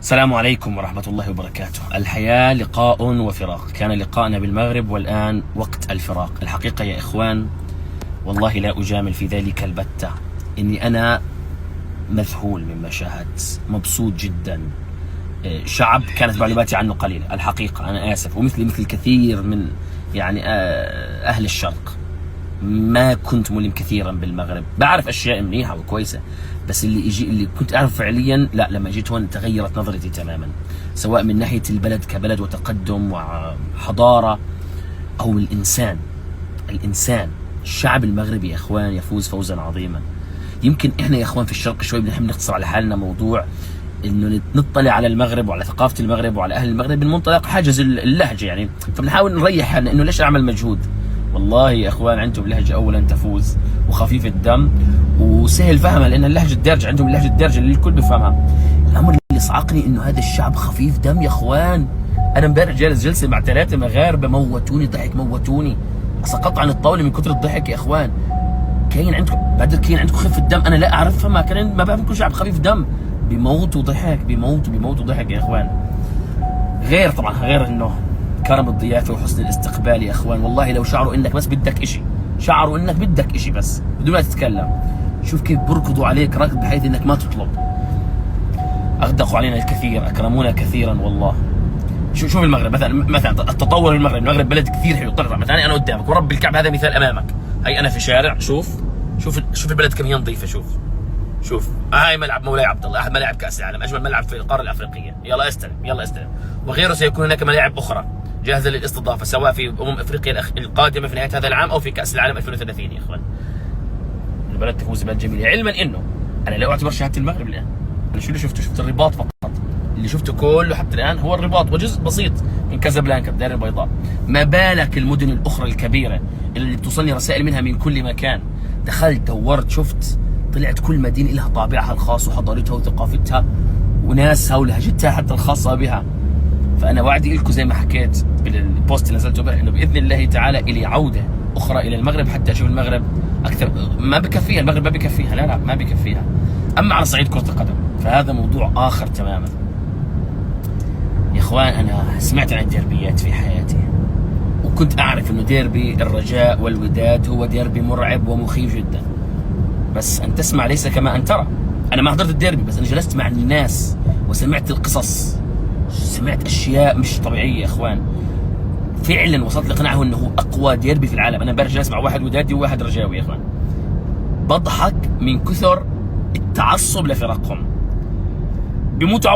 السلام عليكم ورحمة الله وبركاته. الحياة لقاء وفراق، كان لقاءنا بالمغرب والآن وقت الفراق. الحقيقة يا إخوان والله لا أجامل في ذلك البتة، إني أنا مذهول مما شاهدت، مبسوط جدا. شعب كانت معلوماتي عنه قليلة الحقيقة، أنا آسف، ومثلي مثل كثير من أهل الشرق ما كنت ملم كثيرا بالمغرب، بعرف أشياء منيحة وكويسة، بس اللي كنت أعرف فعليا لا، لما جيت هون تغيرت نظرتي تماما، سواء من ناحية البلد كبلد وتقدم وحضارة أو الإنسان. الشعب المغربي يا إخوان يفوز فوزا عظيما. يمكن إحنا يا إخوان في الشرق شوي بنحب نختصر على حالنا موضوع إنه نطلع على المغرب وعلى ثقافة المغرب وعلى أهل المغرب من منطلق حاجز اللهجة، يعني فبنحاول نريح حالنا إنه ليش أعمل مجهود. والله يا اخوان عندهم لهجه اولا تفوز وخفيف الدم وسهل فهمها، لان اللهجه الدارجه عندهم اللهجه الدارجه اللي الكل بيفهمها. الامر اللي صعقني انه هذا الشعب خفيف دم يا اخوان. انا امبارح جالس جلسه مع 3 مغاربه موتوني ضحك، موتوني، سقطت عن الطاوله من كثر الضحك يا اخوان. كاين عندكم خفه دم انا لا اعرفها، ما بعرفكم شعب خفيف دم، بيموتوا ضحك، بيموتوا ضحك يا اخوان. غير انه كرم الضيافه وحسن الاستقبال يا اخوان. والله لو شعروا انك بس بدك اشي بس بدون ما تتكلم، شوف كيف بركضوا عليك ركض بحيث انك ما تطلب. اغدقوا علينا الكثير، اكرمونا كثيرا والله. شوف المغرب مثلا التطور. المغرب بلد كثير حلو. طلع مثلا انا قدامك ورب الكعبه هذا مثال امامك، هي انا في شارع، شوف البلد كم هي نظيفه. شوف هاي ملعب مولاي عبد الله، احد ملاعب كاس العالم، اجمل ملعب في القاره الافريقيه. يلا استلم. وغيره سيكون هناك ملاعب اخرى جاهزه للاستضافه، سواء في افريقيا القادمه في نهايه هذا العام او في كاس العالم 2030 يا اخوان. البلد تفوز بلد جميله، علما انه انا لا اعتبر شهاده المغرب الان. انا شو اللي شفت الرباط فقط، اللي شفته كله حتى الان هو الرباط وجزء بسيط من كازابلانكا الدائره البيضاء. ما بالك المدن الاخرى الكبيره اللي بتوصلني رسائل منها من كل مكان. دخلت دورت شفت، طلعت كل مدينه لها طابعها الخاص وحضارتها وثقافتها وناسها ولهجتها حتى الخاصه بها. فانا وعدي لكم زي ما حكيت بالبوست اللي نزلته امبارح انه باذن الله تعالى الي عوده اخرى الى المغرب حتى اشوف المغرب اكثر. ما بكفيها المغرب، ما بكفيها، لا ما بكفيها. اما على صعيد كره القدم فهذا موضوع اخر تماما يا اخوان. انا سمعت عن ديربيات في حياتي، وكنت اعرف انه ديربي الرجاء والوداد هو ديربي مرعب ومخيف جدا، بس ان تسمع ليس كما ان ترى. انا ما حضرت الديربي، بس انا جلست مع الناس وسمعت القصص، سمعت اشياء مش طبيعيه يا اخوان. فعلا وصلت لقناعه انه هو اقوى ديربي في العالم. انا امبارح جالس مع واحد ودادي وواحد رجاوي يا اخوان، بضحك من كثر التعصب لفرقهم، بيموتوا